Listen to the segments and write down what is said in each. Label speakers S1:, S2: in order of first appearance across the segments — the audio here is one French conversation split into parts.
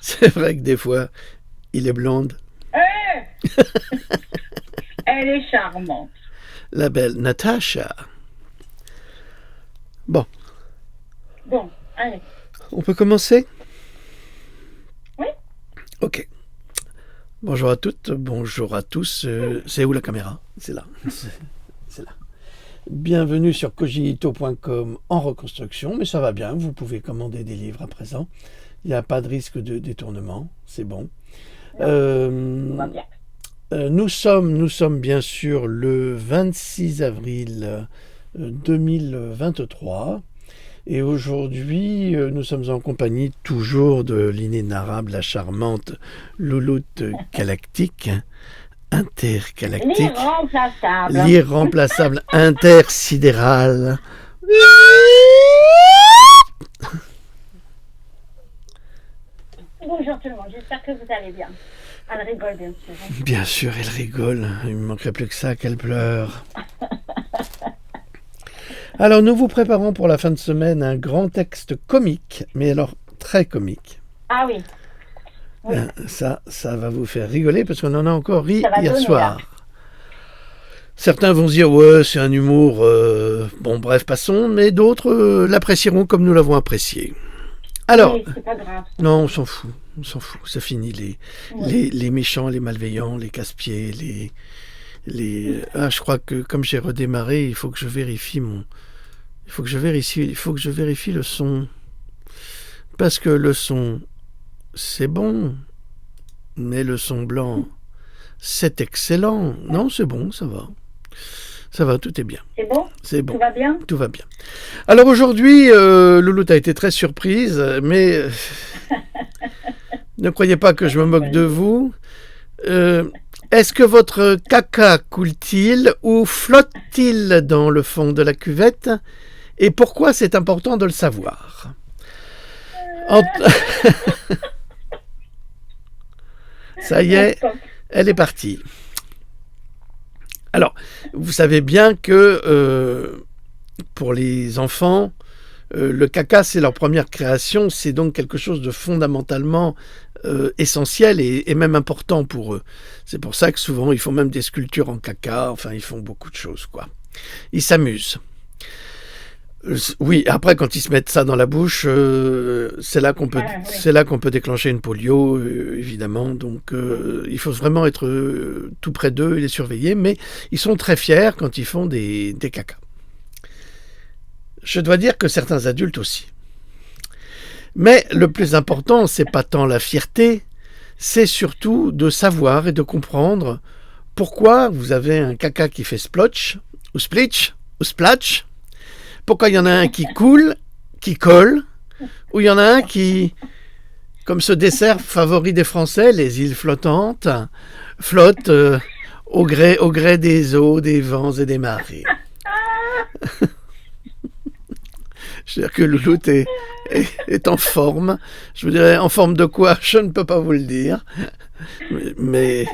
S1: C'est vrai que des fois, il est blonde.
S2: Elle est charmante.
S1: La belle Natacha. Bon,
S2: Bon, allez.
S1: on peut commencer?
S2: Oui.
S1: Ok. Bonjour à toutes, bonjour à tous. C'est où la caméra? C'est là. C'est là. Bienvenue sur cogito.com en reconstruction, mais ça va bien, vous pouvez commander des livres à présent. Il n'y a pas de risque de détournement, c'est bon.
S2: Tout va bien.
S1: Nous sommes bien sûr le 26 avril 2023 et aujourd'hui nous sommes en compagnie toujours de l'inénarrable, la charmante Louloute galactique, intergalactique,
S2: L'irremplaçable.
S1: l'irremplaçable intersidérale.
S2: Bonjour tout le monde, j'espère que vous allez bien. Elle rigole bien sûr.
S1: Bien sûr, elle rigole. Il ne manquerait plus que ça, qu'elle pleure. Alors, nous vous préparons pour la fin de semaine un grand texte comique, mais alors très comique.
S2: Ah oui. Oui.
S1: Ça va vous faire rigoler parce qu'on en a encore ri
S2: Ça va
S1: hier
S2: donner,
S1: soir.
S2: là.
S1: Certains vont se dire, ouais, c'est un humour... Bon, bref, passons. Mais d'autres l'apprécieront comme nous l'avons apprécié. Alors,
S2: Oui, c'est pas grave.
S1: non, on s'en fout. On s'en fout. Ça finit les méchants, les malveillants, les casse-pieds, Ah, je crois que comme j'ai redémarré, il faut que je vérifie le son. Parce que le son, c'est bon. Mais le son blanc, c'est excellent. Non, c'est bon, ça va. Ça va, tout est bien.
S2: C'est bon?
S1: C'est bon.
S2: Tout va bien?
S1: Tout va bien. Alors aujourd'hui, Louloute a été très surprise, mais ne croyez pas que je me moque de vous. Est-ce que votre caca coule-t-il ou flotte-t-il dans le fond de la cuvette? Et pourquoi c'est important de le savoir? Ça y est, elle est partie. Alors, vous savez bien que pour les enfants, le caca, c'est leur première création, c'est donc quelque chose de fondamentalement essentiel et même important pour eux. C'est pour ça que souvent, ils font même des sculptures en caca, enfin, ils font beaucoup de choses, quoi. Ils s'amusent. Oui, après, quand ils se mettent ça dans la bouche, c'est là qu'on peut déclencher une polio, évidemment. Donc, il faut vraiment être tout près d'eux et les surveiller. Mais ils sont très fiers quand ils font des cacas. Je dois dire que certains adultes aussi. Mais le plus important, c'est pas tant la fierté, c'est surtout de savoir et de comprendre pourquoi vous avez un caca qui fait splotch, ou splitch, ou splatch. Pourquoi il y en a un qui coule, qui colle, ou il y en a un qui, comme ce dessert favori des Français, les îles flottantes, flotte au gré des eaux, des vents et des marées. Je veux dire que Louloute est en forme. Je vous dirais, en forme de quoi? Je ne peux pas vous le dire. Mais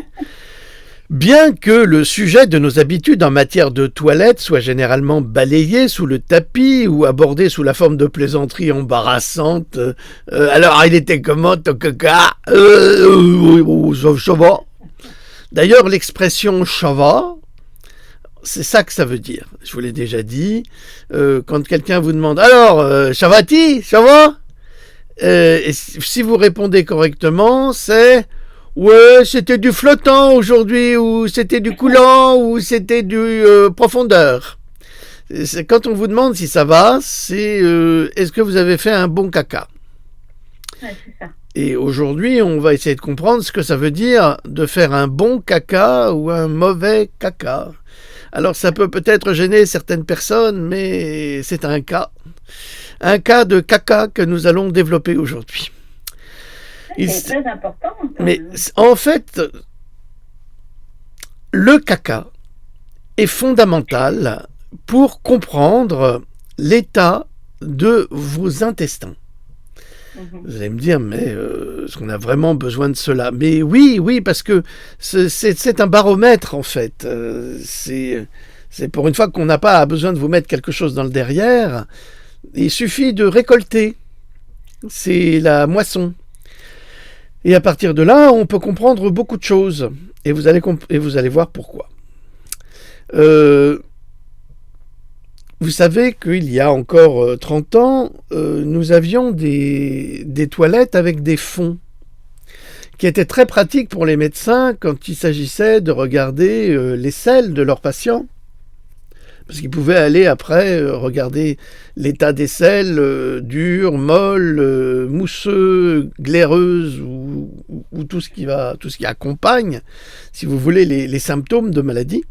S1: bien que le sujet de nos habitudes en matière de toilette soit généralement balayé sous le tapis ou abordé sous la forme de plaisanteries embarrassantes, alors il était comment ton caca? Ça va. D'ailleurs, l'expression ça va, c'est ça que ça veut dire. Je vous l'ai déjà dit. Quand quelqu'un vous demande alors, ça va-t-il? Ça va? Et si vous répondez correctement, c'est ouais, c'était du flottant aujourd'hui, ou c'était du coulant, ou c'était du profondeur. Quand on vous demande si ça va, c'est est-ce que vous avez fait un bon caca?
S2: Ouais, c'est ça.
S1: Et aujourd'hui, on va essayer de comprendre ce que ça veut dire de faire un bon caca ou un mauvais caca. Alors ça peut peut-être gêner certaines personnes, mais c'est un cas de caca que nous allons développer aujourd'hui.
S2: C'est très important.
S1: Mais en fait, le caca est fondamental pour comprendre l'état de vos intestins. Vous allez me dire, mais est-ce qu'on a vraiment besoin de cela? Mais oui, parce que c'est un baromètre, en fait. C'est pour une fois qu'on n'a pas besoin de vous mettre quelque chose dans le derrière. Il suffit de récolter. C'est la moisson. Et à partir de là, on peut comprendre beaucoup de choses. Et vous allez voir pourquoi. Vous savez qu'il y a encore 30 ans, nous avions des toilettes avec des fonds qui étaient très pratiques pour les médecins quand il s'agissait de regarder les selles de leurs patients. Parce qu'ils pouvaient aller après regarder l'état des selles dures, molles, mousseux, glaireuses ou tout ce qui accompagne, si vous voulez, les symptômes de maladie.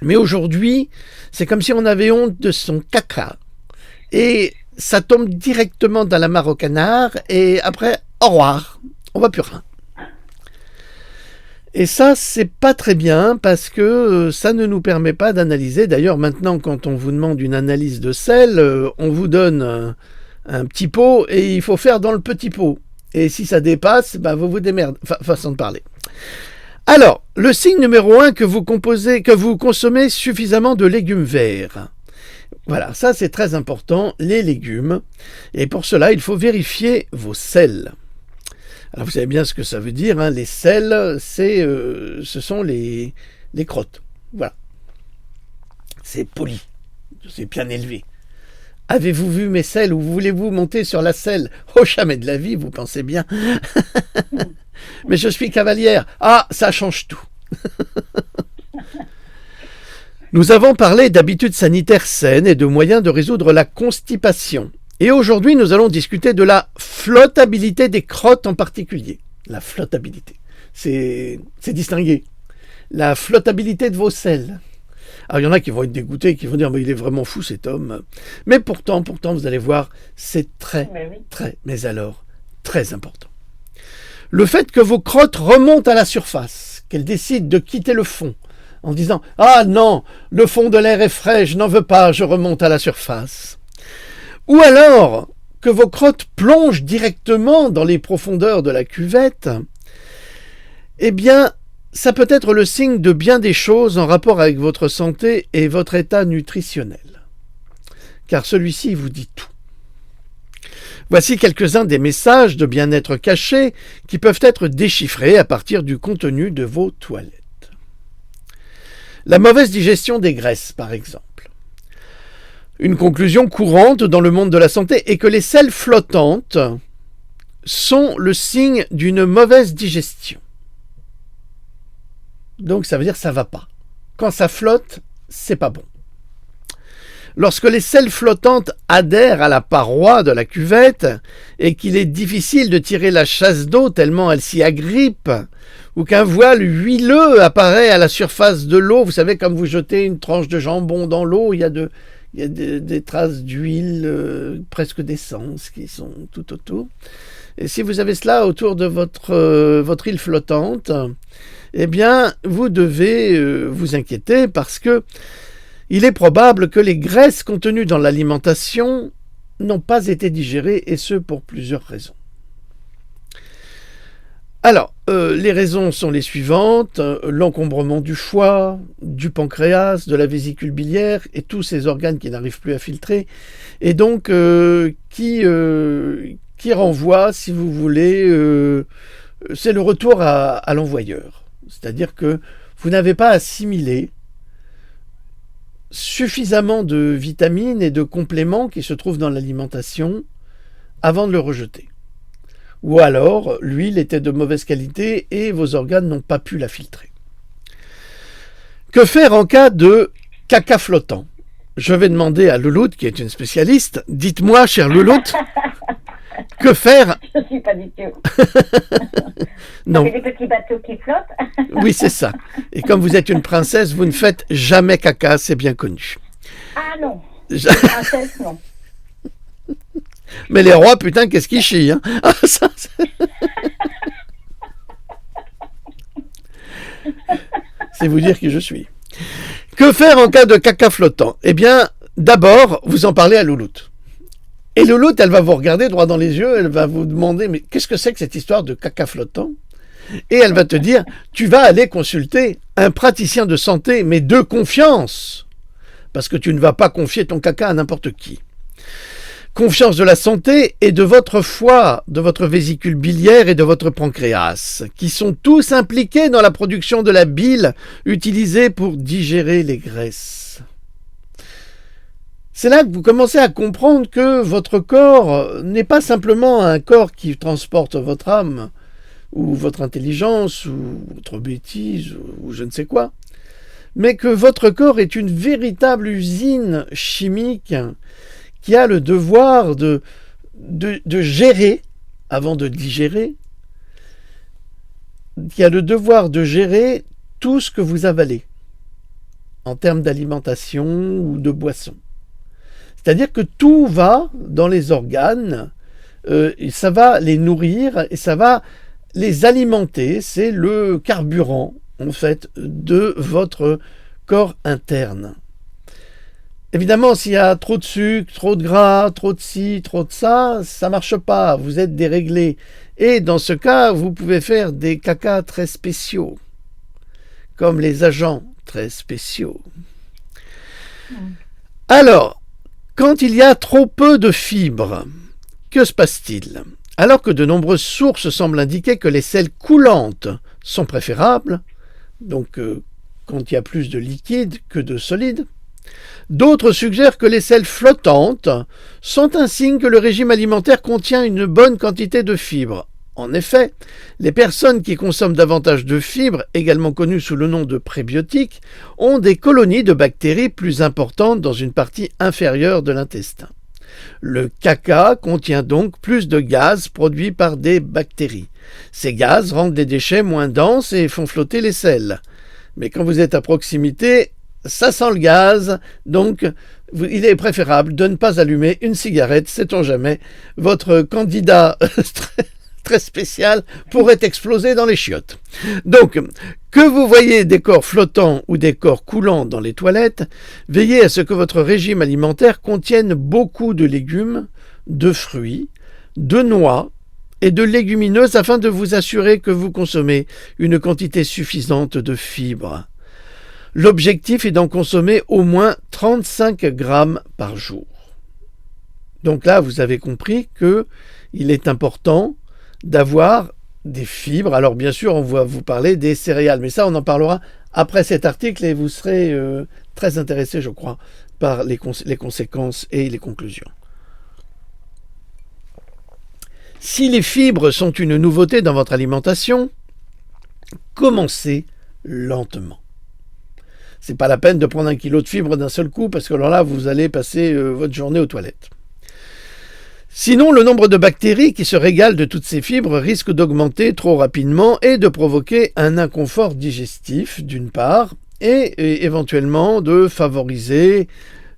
S1: Mais aujourd'hui, c'est comme si on avait honte de son caca. Et ça tombe directement dans la mare au canard et après, au revoir, on voit plus rien. Et ça, c'est pas très bien parce que ça ne nous permet pas d'analyser. D'ailleurs, maintenant, quand on vous demande une analyse de sel, on vous donne un petit pot et il faut faire dans le petit pot. Et si ça dépasse, vous vous démerdez. Façon de parler. Alors, le signe numéro 1, que vous consommez suffisamment de légumes verts. Voilà, ça c'est très important, les légumes. Et pour cela, il faut vérifier vos sels. Alors vous savez bien ce que ça veut dire, hein. Les sels, ce sont les crottes. Voilà. C'est poli, c'est bien élevé. Avez-vous vu mes sels ou voulez-vous monter sur la selle? Oh, jamais de la vie, vous pensez bien. Mais je suis cavalière. Ah, ça change tout. Nous avons parlé d'habitudes sanitaires saines et de moyens de résoudre la constipation. Et aujourd'hui, nous allons discuter de la flottabilité des crottes en particulier. La flottabilité. C'est distingué. La flottabilité de vos selles. Alors, il y en a qui vont être dégoûtés, qui vont dire « il est vraiment fou cet homme ». Mais pourtant, vous allez voir, c'est mais alors, très important. Le fait que vos crottes remontent à la surface, qu'elles décident de quitter le fond, en disant « ah non, le fond de l'air est frais, je n'en veux pas, je remonte à la surface ». Ou alors que vos crottes plongent directement dans les profondeurs de la cuvette, eh bien, ça peut être le signe de bien des choses en rapport avec votre santé et votre état nutritionnel. Car celui-ci vous dit tout. Voici quelques-uns des messages de bien-être cachés qui peuvent être déchiffrés à partir du contenu de vos toilettes. La mauvaise digestion des graisses, par exemple. Une conclusion courante dans le monde de la santé est que les selles flottantes sont le signe d'une mauvaise digestion. Donc ça veut dire que ça ne va pas. Quand ça flotte, c'est pas bon. Lorsque les selles flottantes adhèrent à la paroi de la cuvette et qu'il est difficile de tirer la chasse d'eau tellement elle s'y agrippe, ou qu'un voile huileux apparaît à la surface de l'eau, vous savez, comme vous jetez une tranche de jambon dans l'eau, il y a des traces d'huile, presque d'essence qui sont tout autour. Et si vous avez cela autour de votre île flottante, eh bien, vous devez vous inquiéter parce que il est probable que les graisses contenues dans l'alimentation n'ont pas été digérées, et ce pour plusieurs raisons. Alors, les raisons sont les suivantes: l'encombrement du foie, du pancréas, de la vésicule biliaire et tous ces organes qui n'arrivent plus à filtrer, et donc qui renvoient, si vous voulez, c'est le retour à l'envoyeur. C'est-à-dire que vous n'avez pas assimilé suffisamment de vitamines et de compléments qui se trouvent dans l'alimentation avant de le rejeter. Ou alors, l'huile était de mauvaise qualité et vos organes n'ont pas pu la filtrer. Que faire en cas de caca flottant? Je vais demander à Louloute, qui est une spécialiste. Dites-moi, chère Louloute, que faire?
S2: Je ne suis pas du tout.
S1: Non.
S2: Ça fait des petits bateaux qui flottent.
S1: Oui, c'est ça. Et comme vous êtes une princesse, vous ne faites jamais caca, c'est bien connu.
S2: Ah non. Princesse, non.
S1: Mais les rois, putain, qu'est-ce qu'ils chient, hein? Ah, ça, c'est vous dire qui je suis. Que faire en cas de caca flottant? Eh bien, d'abord, vous en parlez à Louloute. Et Louloute, elle va vous regarder droit dans les yeux, elle va vous demander « mais qu'est-ce que c'est que cette histoire de caca flottant ?» Et elle va te dire « tu vas aller consulter un praticien de santé, mais de confiance, parce que tu ne vas pas confier ton caca à n'importe qui. » Confiance de la santé et de votre foie, de votre vésicule biliaire et de votre pancréas, qui sont tous impliqués dans la production de la bile utilisée pour digérer les graisses. C'est là que vous commencez à comprendre que votre corps n'est pas simplement un corps qui transporte votre âme, ou votre intelligence, ou votre bêtise, ou je ne sais quoi, mais que votre corps est une véritable usine chimique qui a le devoir de gérer, avant de digérer, qui a le devoir de gérer tout ce que vous avalez, en termes d'alimentation ou de boisson. C'est-à-dire que tout va dans les organes, et ça va les nourrir et ça va les alimenter. C'est le carburant, en fait, de votre corps interne. Évidemment, s'il y a trop de sucre, trop de gras, trop de ci, trop de ça, ça ne marche pas, vous êtes déréglé. Et dans ce cas, vous pouvez faire des cacas très spéciaux, comme les agents très spéciaux. Alors, quand il y a trop peu de fibres, que se passe-t-il? Alors que de nombreuses sources semblent indiquer que les selles coulantes sont préférables, donc quand il y a plus de liquide que de solide, d'autres suggèrent que les selles flottantes sont un signe que le régime alimentaire contient une bonne quantité de fibres. En effet, les personnes qui consomment davantage de fibres, également connues sous le nom de prébiotiques, ont des colonies de bactéries plus importantes dans une partie inférieure de l'intestin. Le caca contient donc plus de gaz produits par des bactéries. Ces gaz rendent les déchets moins denses et font flotter les selles. Mais quand vous êtes à proximité, ça sent le gaz, donc il est préférable de ne pas allumer une cigarette, sait-on jamais. Votre candidat très spécial pourrait exploser dans les chiottes. Donc, que vous voyez des corps flottants ou des corps coulants dans les toilettes, veillez à ce que votre régime alimentaire contienne beaucoup de légumes, de fruits, de noix et de légumineuses afin de vous assurer que vous consommez une quantité suffisante de fibres. L'objectif est d'en consommer au moins 35 grammes par jour. Donc là, vous avez compris qu'il est important d'avoir des fibres. Alors bien sûr, on va vous parler des céréales, mais ça on en parlera après cet article et vous serez très intéressé, je crois, par les conséquences et les conclusions. Si les fibres sont une nouveauté dans votre alimentation, commencez lentement. C'est pas la peine de prendre 1 kilo de fibres d'un seul coup parce que alors là, vous allez passer votre journée aux toilettes. Sinon, le nombre de bactéries qui se régalent de toutes ces fibres risque d'augmenter trop rapidement et de provoquer un inconfort digestif, d'une part, et éventuellement de favoriser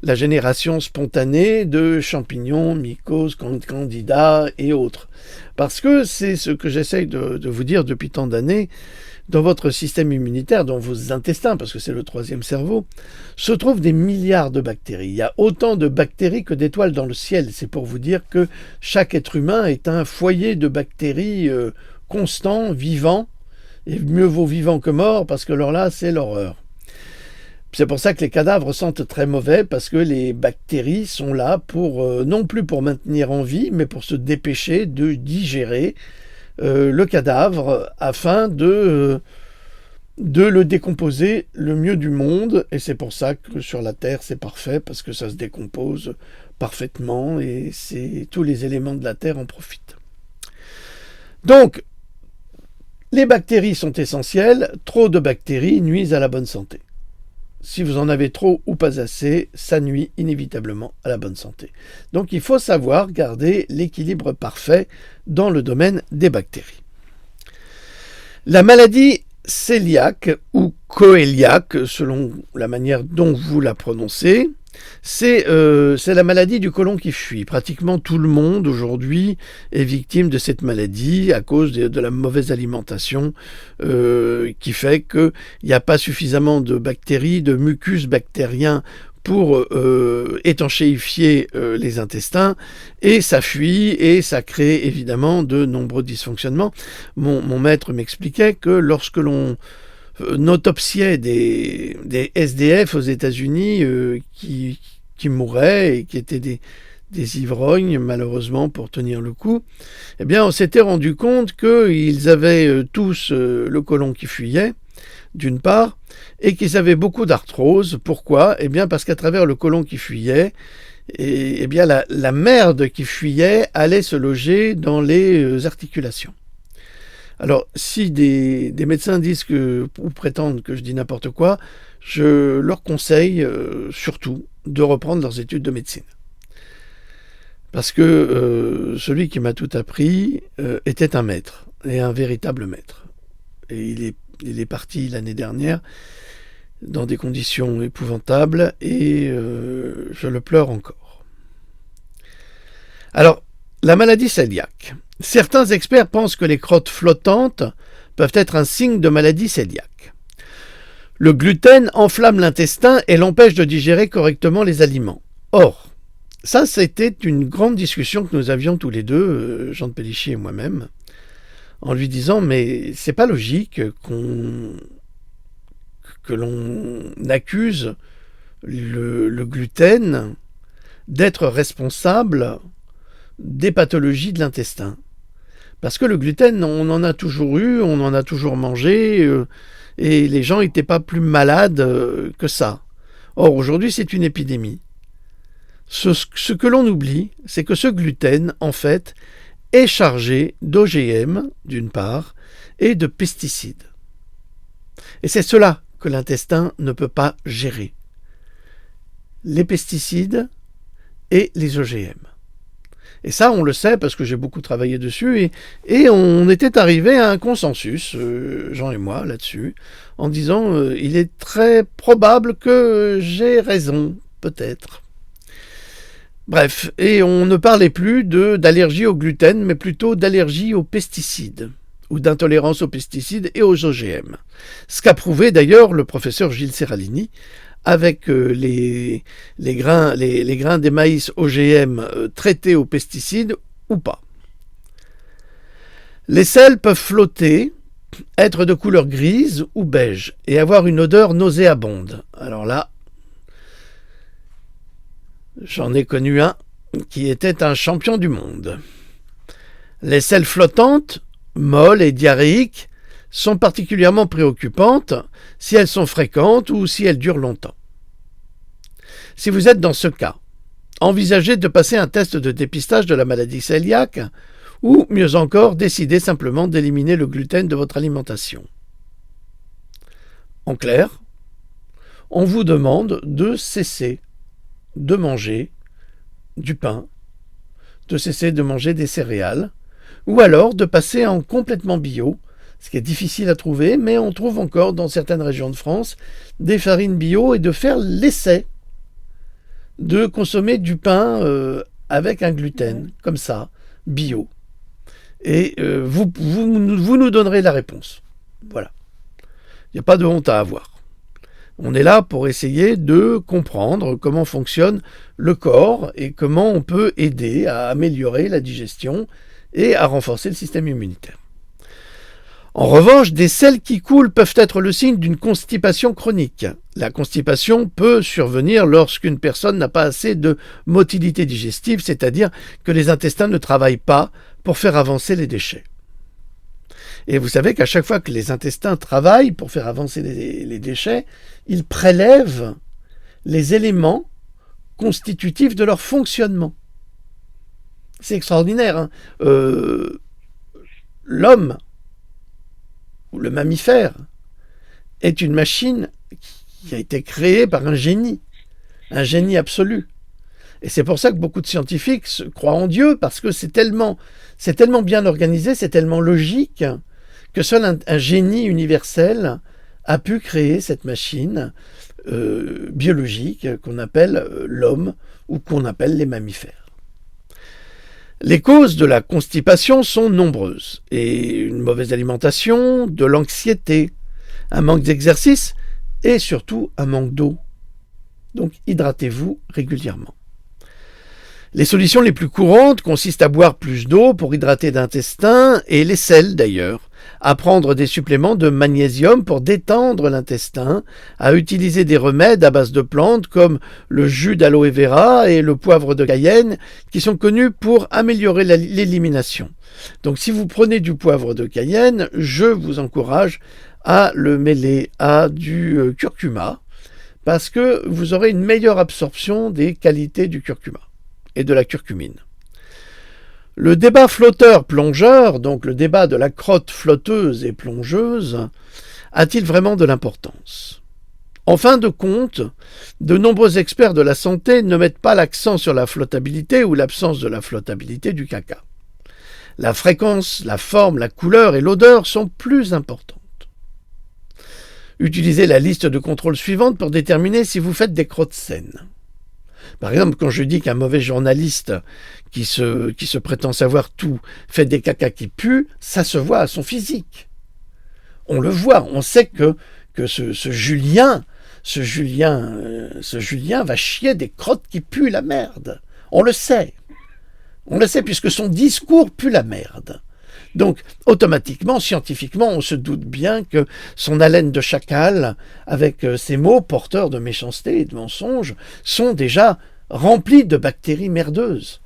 S1: la génération spontanée de champignons, mycoses, candidats et autres. Parce que c'est ce que j'essaye de vous dire depuis tant d'années, dans votre système immunitaire, dans vos intestins, parce que c'est le 3e cerveau, se trouvent des milliards de bactéries. Il y a autant de bactéries que d'étoiles dans le ciel. C'est pour vous dire que chaque être humain est un foyer de bactéries constant, vivant, et mieux vaut vivant que mort, parce que alors là, c'est l'horreur. C'est pour ça que les cadavres sentent très mauvais, parce que les bactéries sont là pour non plus pour maintenir en vie, mais pour se dépêcher de digérer le cadavre afin de le décomposer le mieux du monde. Et c'est pour ça que sur la Terre, c'est parfait, parce que ça se décompose parfaitement et tous les éléments de la Terre en profitent. Donc, les bactéries sont essentielles. Trop de bactéries nuisent à la bonne santé. Si vous en avez trop ou pas assez, ça nuit inévitablement à la bonne santé. Donc il faut savoir garder l'équilibre parfait dans le domaine des bactéries. La maladie cœliaque ou coéliaque, selon la manière dont vous la prononcez, c'est la maladie du côlon qui fuit. Pratiquement tout le monde aujourd'hui est victime de cette maladie à cause de la mauvaise alimentation qui fait qu'il n'y a pas suffisamment de bactéries, de mucus bactérien pour étanchéifier les intestins, et ça fuit et ça crée évidemment de nombreux dysfonctionnements. Mon maître m'expliquait que lorsque l'on autopsiait des SDF aux États-Unis qui mouraient et qui étaient des ivrognes, malheureusement, pour tenir le coup, eh bien, on s'était rendu compte qu'ils avaient tous le côlon qui fuyait, d'une part, et qu'ils avaient beaucoup d'arthrose. Pourquoi ? Eh bien, parce qu'à travers le côlon qui fuyait, eh bien, la merde qui fuyait allait se loger dans les articulations. Alors, si des médecins disent ou prétendent que je dis n'importe quoi, je leur conseille surtout de reprendre leurs études de médecine. Parce que celui qui m'a tout appris était un maître, et un véritable maître. Et il est parti l'année dernière dans des conditions épouvantables, et je le pleure encore. Alors, la maladie cœliaque. Certains experts pensent que les crottes flottantes peuvent être un signe de maladie cœliaque. Le gluten enflamme l'intestin et l'empêche de digérer correctement les aliments. Or, ça, c'était une grande discussion que nous avions tous les deux, Jean de Pellichy et moi-même, en lui disant, mais c'est pas logique que l'on accuse le gluten d'être responsable des pathologies de l'intestin. Parce que le gluten, on en a toujours eu, on en a toujours mangé, et les gens n'étaient pas plus malades que ça. Or, aujourd'hui, c'est une épidémie. Ce que l'on oublie, c'est que ce gluten, en fait, est chargé d'OGM, d'une part, et de pesticides. Et c'est cela que l'intestin ne peut pas gérer. Les pesticides et les OGM. Et ça, on le sait parce que j'ai beaucoup travaillé dessus, et on était arrivé à un consensus, Jean et moi, là-dessus, en disant il est très probable que j'ai raison, peut-être. Bref, et on ne parlait plus d'allergie au gluten, mais plutôt d'allergie aux pesticides, ou d'intolérance aux pesticides et aux OGM. Ce qu'a prouvé d'ailleurs le professeur Gilles Serralini, avec les grains des maïs OGM traités aux pesticides ou pas. Les sels peuvent flotter, être de couleur grise ou beige et avoir une odeur nauséabonde. Alors là, j'en ai connu un qui était un champion du monde. Les sels flottantes, molles et diarrhéiques, sont particulièrement préoccupantes si elles sont fréquentes ou si elles durent longtemps. Si vous êtes dans ce cas, envisagez de passer un test de dépistage de la maladie cœliaque ou, mieux encore, décidez simplement d'éliminer le gluten de votre alimentation. En clair, on vous demande de cesser de manger du pain, de cesser de manger des céréales, ou alors de passer en complètement bio, ce qui est difficile à trouver, mais on trouve encore dans certaines régions de France des farines bio, et de faire l'essai de consommer du pain avec un gluten, comme ça, bio. Et vous nous donnerez la réponse. Voilà. Il n'y a pas de honte à avoir. On est là pour essayer de comprendre comment fonctionne le corps et comment on peut aider à améliorer la digestion et à renforcer le système immunitaire. En revanche, des selles qui coulent peuvent être le signe d'une constipation chronique. La constipation peut survenir lorsqu'une personne n'a pas assez de motilité digestive, c'est-à-dire que les intestins ne travaillent pas pour faire avancer les déchets. Et vous savez qu'à chaque fois que les intestins travaillent pour faire avancer les déchets, ils prélèvent les éléments constitutifs de leur fonctionnement. C'est extraordinaire, hein. L'homme, ou le mammifère, est une machine qui a été créée par un génie absolu. Et c'est pour ça que beaucoup de scientifiques croient en Dieu, parce que c'est tellement bien organisé, c'est tellement logique, que seul un génie universel a pu créer cette machine biologique qu'on appelle l'homme, ou qu'on appelle les mammifères. Les causes de la constipation sont nombreuses, et une mauvaise alimentation, de l'anxiété, un manque d'exercice et surtout un manque d'eau. Donc hydratez-vous régulièrement. Les solutions les plus courantes consistent à boire plus d'eau pour hydrater l'intestin, et les sels d'ailleurs, à prendre des suppléments de magnésium pour détendre l'intestin, à utiliser des remèdes à base de plantes comme le jus d'aloe vera et le poivre de Cayenne qui sont connus pour améliorer l'élimination. Donc si vous prenez du poivre de Cayenne, je vous encourage à le mêler à du curcuma parce que vous aurez une meilleure absorption des qualités du curcuma et de la curcumine. Le débat flotteur-plongeur, donc le débat de la crotte flotteuse et plongeuse, a-t-il vraiment de l'importance ? En fin de compte, de nombreux experts de la santé ne mettent pas l'accent sur la flottabilité ou l'absence de la flottabilité du caca. La fréquence, la forme, la couleur et l'odeur sont plus importantes. Utilisez la liste de contrôle suivante pour déterminer si vous faites des crottes saines. Par exemple, quand je dis qu'un mauvais journaliste qui se prétend savoir tout fait des cacas qui puent, ça se voit à son physique. On le voit, on sait que ce Julien va chier des crottes qui puent la merde. On le sait puisque son discours pue la merde. Donc, automatiquement, scientifiquement, on se doute bien que son haleine de chacal, avec ses mots porteurs de méchanceté et de mensonges, sont déjà remplis de bactéries merdeuses.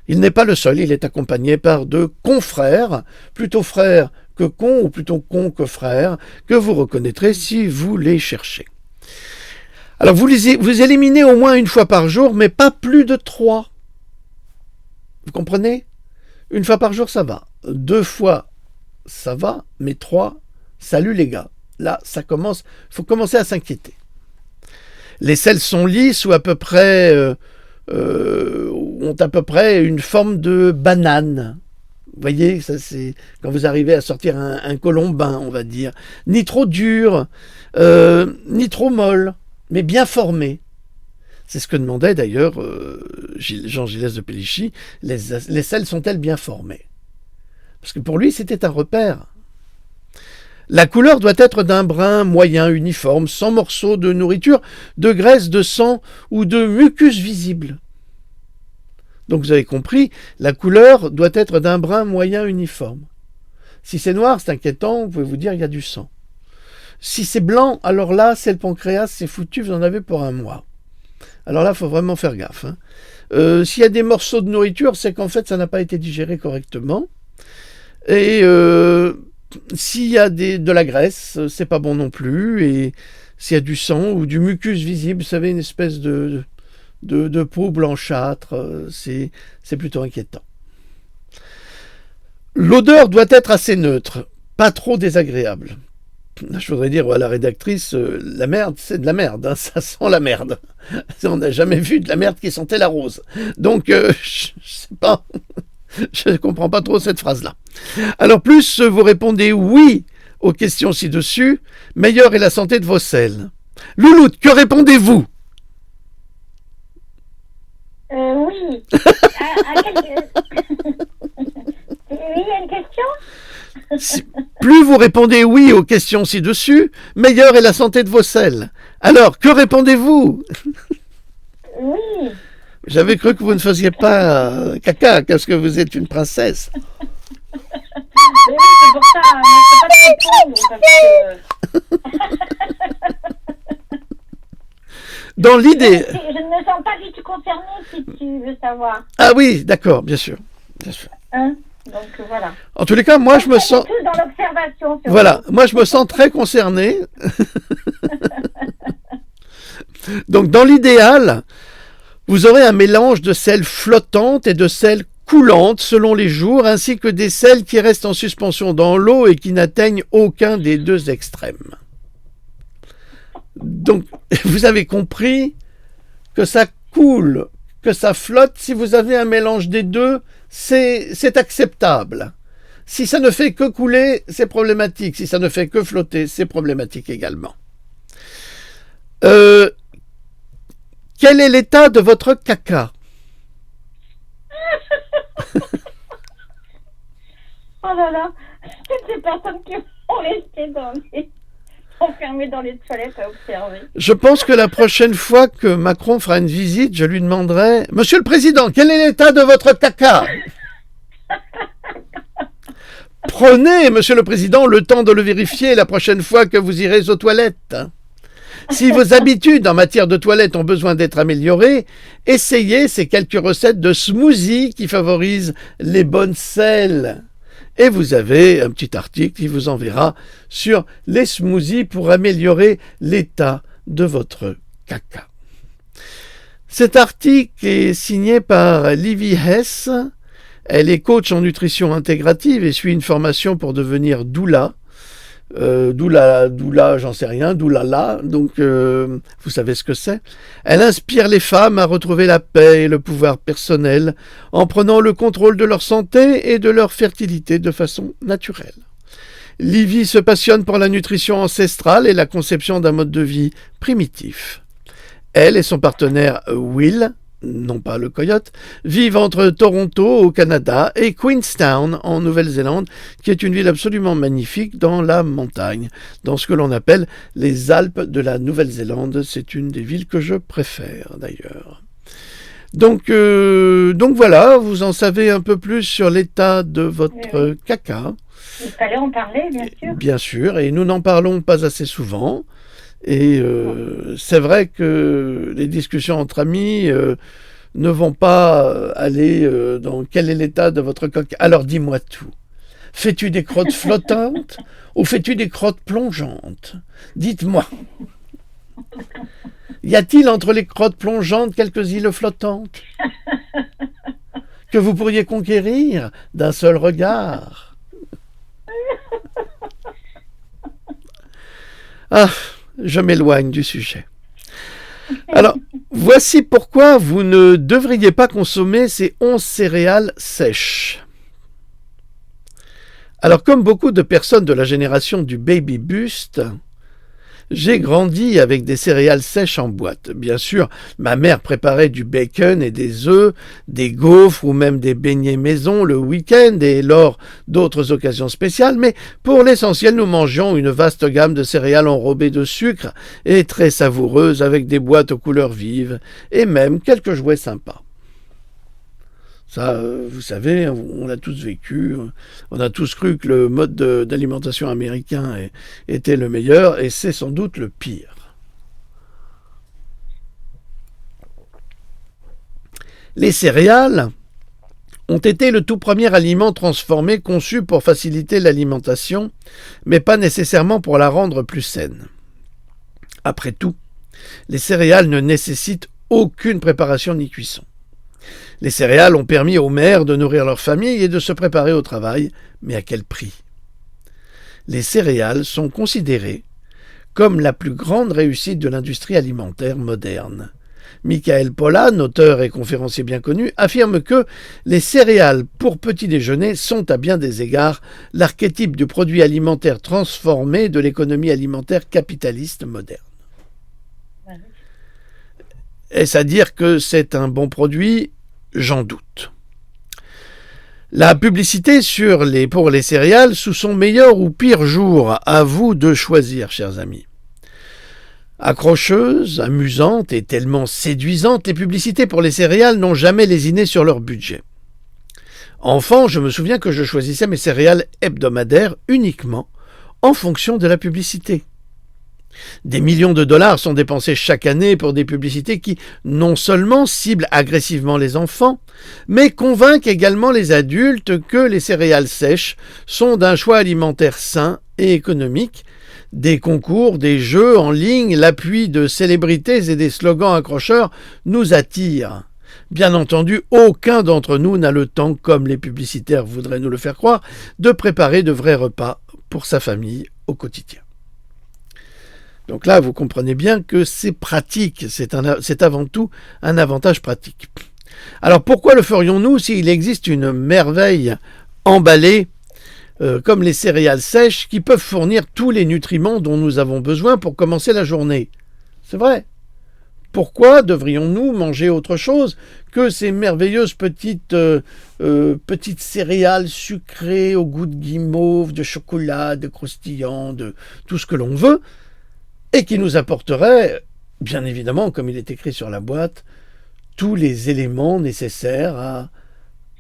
S1: Il n'est pas le seul, il est accompagné par deux confrères, plutôt frères que cons ou plutôt cons que frères, que vous reconnaîtrez si vous les cherchez. Alors, vous éliminez au moins une fois par jour, mais pas plus de 3. Vous comprenez ? Une fois par jour, ça va. 2 fois, ça va, mais 3, salut les gars. Là, faut commencer à s'inquiéter. Les selles sont lisses ou ont à peu près une forme de banane. Vous voyez, ça c'est quand vous arrivez à sortir un colombin, on va dire. Ni trop dur, ni trop molle, mais bien formé. C'est ce que demandait d'ailleurs Jean Gilles de Pélichy. Les selles sont-elles bien formées ? Parce que pour lui, c'était un repère. La couleur doit être d'un brun moyen uniforme, sans morceaux de nourriture, de graisse, de sang ou de mucus visible. Donc vous avez compris, la couleur doit être d'un brun moyen uniforme. Si c'est noir, c'est inquiétant, vous pouvez vous dire qu'il y a du sang. Si c'est blanc, alors là, c'est le pancréas, c'est foutu, vous en avez pour un mois. Alors là, il faut vraiment faire gaffe. S'il y a des morceaux de nourriture, c'est qu'en fait, ça n'a pas été digéré correctement. Et s'il y a de la graisse, c'est pas bon non plus. Et s'il y a du sang ou du mucus visible, vous savez, une espèce de peau blanchâtre, c'est plutôt inquiétant. L'odeur doit être assez neutre, pas trop désagréable. Je voudrais dire à la rédactrice, la merde, c'est de la merde, hein, ça sent la merde. On n'a jamais vu de la merde qui sentait la rose. Donc, je sais pas, je ne comprends pas trop cette phrase-là. Alors, plus vous répondez oui aux questions ci-dessus, meilleure est la santé de vos selles. Louloute, que répondez-vous ?
S2: Oui. Oui, il y a une question ?
S1: Plus vous répondez oui aux questions ci-dessus, meilleure est la santé de vos selles. Alors, que répondez-vous ?
S2: Oui.
S1: J'avais cru que vous ne faisiez pas caca, parce que vous êtes une princesse.
S2: Oui, c'est pour ça, moi je ne peux pas te répondre.
S1: Dans l'idée...
S2: Je ne me sens pas du tout concernée si tu veux savoir.
S1: Ah oui, d'accord, bien sûr. Bien sûr.
S2: Hein ? Donc voilà.
S1: En tous les cas, moi je me sens...
S2: Tout dans l'observation.
S1: Voilà, moi je me sens très concerné. Donc dans l'idéal, vous aurez un mélange de sels flottantes et de sels coulantes selon les jours, ainsi que des sels qui restent en suspension dans l'eau et qui n'atteignent aucun des deux extrêmes. Donc vous avez compris que ça coule, que ça flotte. Si vous avez un mélange des deux, c'est acceptable. Si ça ne fait que couler, c'est problématique. Si ça ne fait que flotter, c'est problématique également. Quel est l'état de votre caca ?
S2: Oh là là, toutes ces personnes qui vont rester enfermées dans les toilettes à observer.
S1: Je pense que la prochaine fois que Macron fera une visite, je lui demanderai « Monsieur le Président, quel est l'état de votre caca ?» Prenez, Monsieur le Président, le temps de le vérifier la prochaine fois que vous irez aux toilettes. Si vos habitudes en matière de toilette ont besoin d'être améliorées, essayez ces quelques recettes de smoothie qui favorisent les bonnes selles. Et vous avez un petit article qui vous enverra sur les smoothies pour améliorer l'état de votre caca. Cet article est signé par Livy Hess. Elle est coach en nutrition intégrative et suit une formation pour devenir doula. Doula, j'en sais rien, doulala, donc vous savez ce que c'est. Elle inspire les femmes à retrouver la paix et le pouvoir personnel en prenant le contrôle de leur santé et de leur fertilité de façon naturelle. Livy se passionne pour la nutrition ancestrale et la conception d'un mode de vie primitif. Elle et son partenaire Will, non pas le coyote, vivent entre Toronto au Canada et Queenstown en Nouvelle-Zélande, qui est une ville absolument magnifique dans la montagne, dans ce que l'on appelle les Alpes de la Nouvelle-Zélande. C'est une des villes que je préfère d'ailleurs. Donc voilà, vous en savez un peu plus sur l'état de votre caca.
S2: Il fallait en parler, bien sûr.
S1: Bien sûr, et nous n'en parlons pas assez souvent. Et c'est vrai que les discussions entre amis ne vont pas aller dans quel est l'état de votre coque. Alors dis-moi tout. Fais-tu des crottes flottantes ou fais-tu des crottes plongeantes? Dites-moi. Y a-t-il entre les crottes plongeantes quelques îles flottantes que vous pourriez conquérir d'un seul regard? Ah, je m'éloigne du sujet. Alors, voici pourquoi vous ne devriez pas consommer ces 11 céréales sèches. Alors, comme beaucoup de personnes de la génération du baby boost, j'ai grandi avec des céréales sèches en boîte. Bien sûr, ma mère préparait du bacon et des œufs, des gaufres ou même des beignets maison le week-end et lors d'autres occasions spéciales, mais pour l'essentiel, nous mangions une vaste gamme de céréales enrobées de sucre et très savoureuses avec des boîtes aux couleurs vives et même quelques jouets sympas. Ça, vous savez, on l'a tous vécu, on a tous cru que le mode d'alimentation américain était le meilleur, et c'est sans doute le pire. Les céréales ont été le tout premier aliment transformé conçu pour faciliter l'alimentation, mais pas nécessairement pour la rendre plus saine. Après tout, les céréales ne nécessitent aucune préparation ni cuisson. Les céréales ont permis aux mères de nourrir leur famille et de se préparer au travail, mais à quel prix? Les céréales sont considérées comme la plus grande réussite de l'industrie alimentaire moderne. Michael Pollan, auteur et conférencier bien connu, affirme que les céréales pour petit déjeuner sont à bien des égards l'archétype du produit alimentaire transformé de l'économie alimentaire capitaliste moderne. Est-ce à dire que c'est un bon produit? J'en doute. La publicité pour les céréales sous son meilleur ou pire jour, à vous de choisir, chers amis. Accrocheuses, amusantes et tellement séduisantes, les publicités pour les céréales n'ont jamais lésiné sur leur budget. Enfant, je me souviens que je choisissais mes céréales hebdomadaires uniquement en fonction de la publicité. Des millions de dollars sont dépensés chaque année pour des publicités qui non seulement ciblent agressivement les enfants, mais convainquent également les adultes que les céréales sèches sont d'un choix alimentaire sain et économique. Des concours, des jeux en ligne, l'appui de célébrités et des slogans accrocheurs nous attirent. Bien entendu, aucun d'entre nous n'a le temps, comme les publicitaires voudraient nous le faire croire, de préparer de vrais repas pour sa famille au quotidien. Donc là, vous comprenez bien que c'est pratique, c'est avant tout un avantage pratique. Alors pourquoi le ferions-nous s'il existe une merveille emballée comme les céréales sèches qui peuvent fournir tous les nutriments dont nous avons besoin pour commencer la journée? C'est vrai. Pourquoi devrions-nous manger autre chose que ces merveilleuses petites céréales sucrées au goût de guimauve, de chocolat, de croustillant, de tout ce que l'on veut, et qui nous apporterait, bien évidemment, comme il est écrit sur la boîte, tous les éléments nécessaires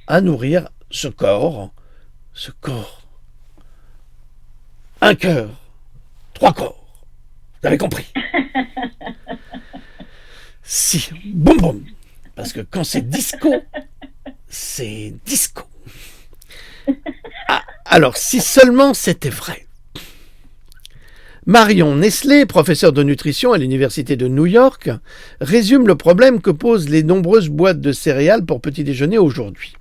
S1: à nourrir ce corps un cœur, 3 corps. Vous avez compris? Si, boum boum. Parce que quand c'est disco, c'est disco. Ah, alors, si seulement c'était vrai. Marion Nestlé, professeure de nutrition à l'Université de New York, résume le problème que posent les nombreuses boîtes de céréales pour petit déjeuner aujourd'hui.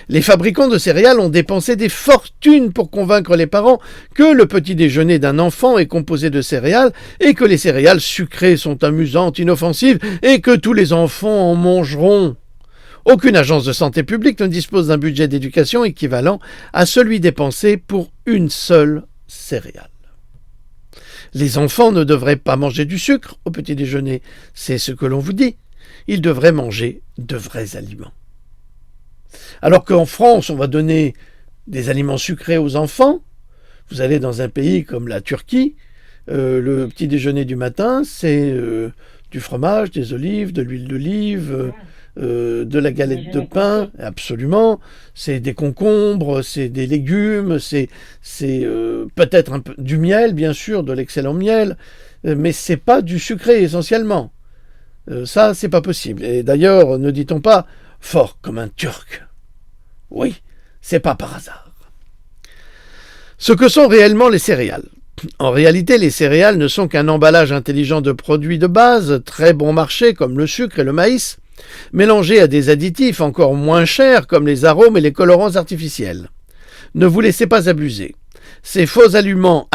S1: Les fabricants de céréales ont dépensé des fortunes pour convaincre les parents que le petit déjeuner d'un enfant est composé de céréales et que les céréales sucrées sont amusantes, inoffensives et que tous les enfants en mangeront. Aucune agence de santé publique ne dispose d'un budget d'éducation équivalent à celui dépensé pour une seule céréale. Les enfants ne devraient pas manger du sucre au petit déjeuner, c'est ce que l'on vous dit. Ils devraient manger de vrais aliments. Alors qu'en France, on va donner des aliments sucrés aux enfants, vous allez dans un pays comme la Turquie, le petit déjeuner du matin, c'est du fromage, des olives, de l'huile d'olive, de la galette de pain, absolument, c'est des concombres, c'est des légumes, c'est peut-être un peu du miel, bien sûr, de l'excellent miel, mais c'est pas du sucré essentiellement. Ça, c'est pas possible. Et d'ailleurs, ne dit-on pas fort comme un Turc? Oui, c'est pas par hasard. Ce que sont réellement les céréales. En réalité, les céréales ne sont qu'un emballage intelligent de produits de base, très bon marché comme le sucre et le maïs, mélangés à des additifs encore moins chers comme les arômes et les colorants artificiels. Ne vous laissez pas abuser. Ces faux aliments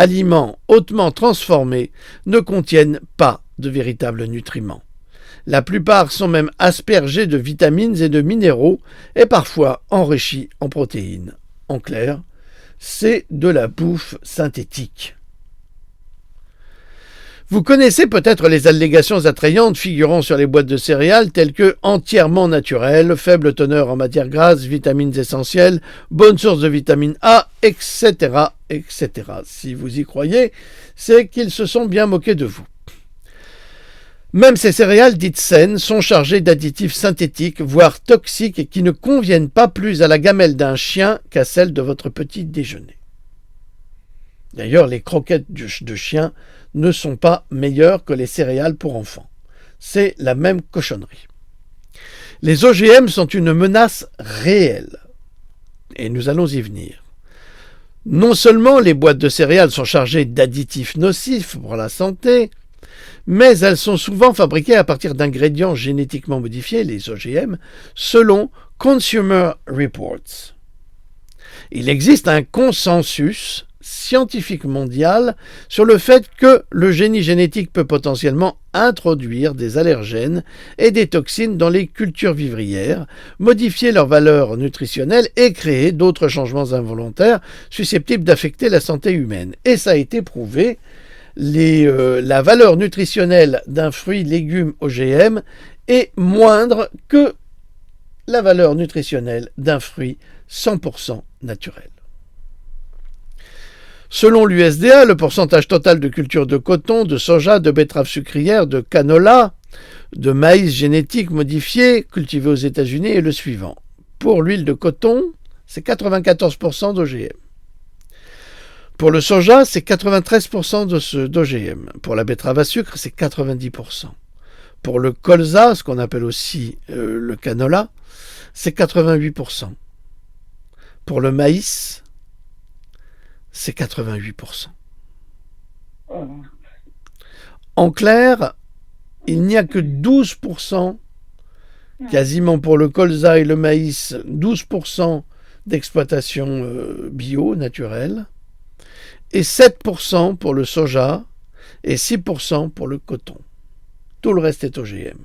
S1: hautement transformés ne contiennent pas de véritables nutriments. La plupart sont même aspergés de vitamines et de minéraux et parfois enrichis en protéines. En clair, c'est de la bouffe synthétique. Vous connaissez peut-être les allégations attrayantes figurant sur les boîtes de céréales telles que entièrement naturelles, faible teneur en matières grasses, vitamines essentielles, bonne source de vitamine A, etc., etc. Si vous y croyez, c'est qu'ils se sont bien moqués de vous. Même ces céréales dites saines sont chargées d'additifs synthétiques, voire toxiques, et qui ne conviennent pas plus à la gamelle d'un chien qu'à celle de votre petit déjeuner. D'ailleurs, les croquettes de chien ne sont pas meilleures que les céréales pour enfants. C'est la même cochonnerie. Les OGM sont une menace réelle. Et nous allons y venir. Non seulement les boîtes de céréales sont chargées d'additifs nocifs pour la santé, mais elles sont souvent fabriquées à partir d'ingrédients génétiquement modifiés, les OGM, selon Consumer Reports. Il existe un consensus scientifique mondial sur le fait que le génie génétique peut potentiellement introduire des allergènes et des toxines dans les cultures vivrières, modifier leurs valeurs nutritionnelles et créer d'autres changements involontaires susceptibles d'affecter la santé humaine. Et ça a été prouvé. La valeur nutritionnelle d'un fruit légume OGM est moindre que la valeur nutritionnelle d'un fruit 100% naturel. Selon l'USDA, le pourcentage total de cultures de coton, de soja, de betteraves sucrières, de canola, de maïs génétique modifié cultivé aux États-Unis est le suivant. Pour l'huile de coton, c'est 94% d'OGM. Pour le soja, c'est 93% d'OGM. Pour la betterave à sucre, c'est 90%. Pour le colza, ce qu'on appelle aussi le canola, c'est 88%. Pour le maïs, c'est 88%. En clair, il n'y a que 12%, quasiment pour le colza et le maïs, 12% d'exploitation bio, naturelle, et 7% pour le soja et 6% pour le coton. Tout le reste est OGM.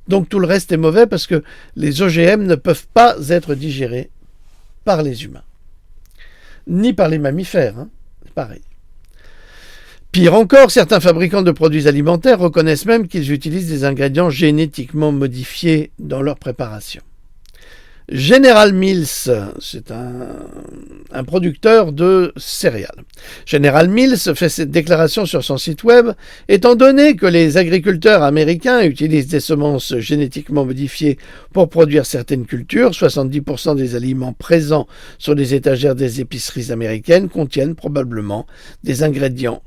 S1: Donc tout le reste est mauvais parce que les OGM ne peuvent pas être digérés par les humains. Ni par les mammifères, c'est pareil. Pire encore, certains fabricants de produits alimentaires reconnaissent même qu'ils utilisent des ingrédients génétiquement modifiés dans leur préparation. General Mills, c'est un producteur de céréales. General Mills fait cette déclaration sur son site web. Étant donné que les agriculteurs américains utilisent des semences génétiquement modifiées pour produire certaines cultures, 70% des aliments présents sur les étagères des épiceries américaines contiennent probablement des ingrédients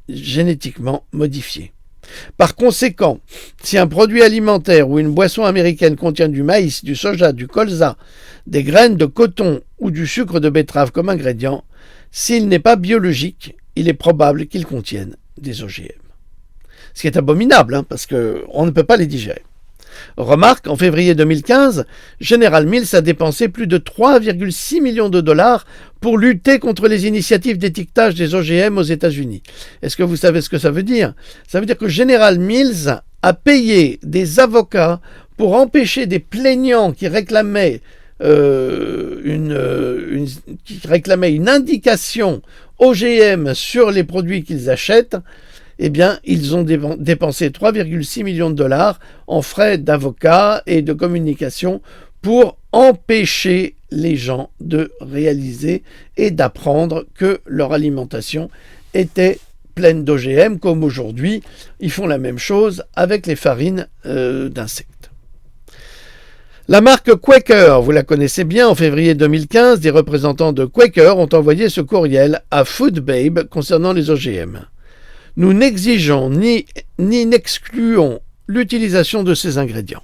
S1: génétiquement modifiés. Par conséquent, si un produit alimentaire ou une boisson américaine contient du maïs, du soja, du colza, des graines de coton ou du sucre de betterave comme ingrédient, s'il n'est pas biologique, il est probable qu'il contienne des OGM. Ce qui est abominable, parce qu'on ne peut pas les digérer. Remarque, en février 2015, General Mills a dépensé plus de 3,6 millions de dollars pour lutter contre les initiatives d'étiquetage des OGM aux États-Unis. Est-ce que vous savez ce que ça veut dire? Ça veut dire que General Mills a payé des avocats pour empêcher des plaignants qui réclamaient une indication OGM sur les produits qu'ils achètent. Eh bien, ils ont dépensé 3,6 millions de dollars en frais d'avocat et de communication pour empêcher les gens de réaliser et d'apprendre que leur alimentation était pleine d'OGM, comme aujourd'hui, ils font la même chose avec les farines d'insectes. La marque Quaker, vous la connaissez bien, en février 2015, des représentants de Quaker ont envoyé ce courriel à Food Babe concernant les OGM. Nous n'exigeons ni n'excluons l'utilisation de ces ingrédients.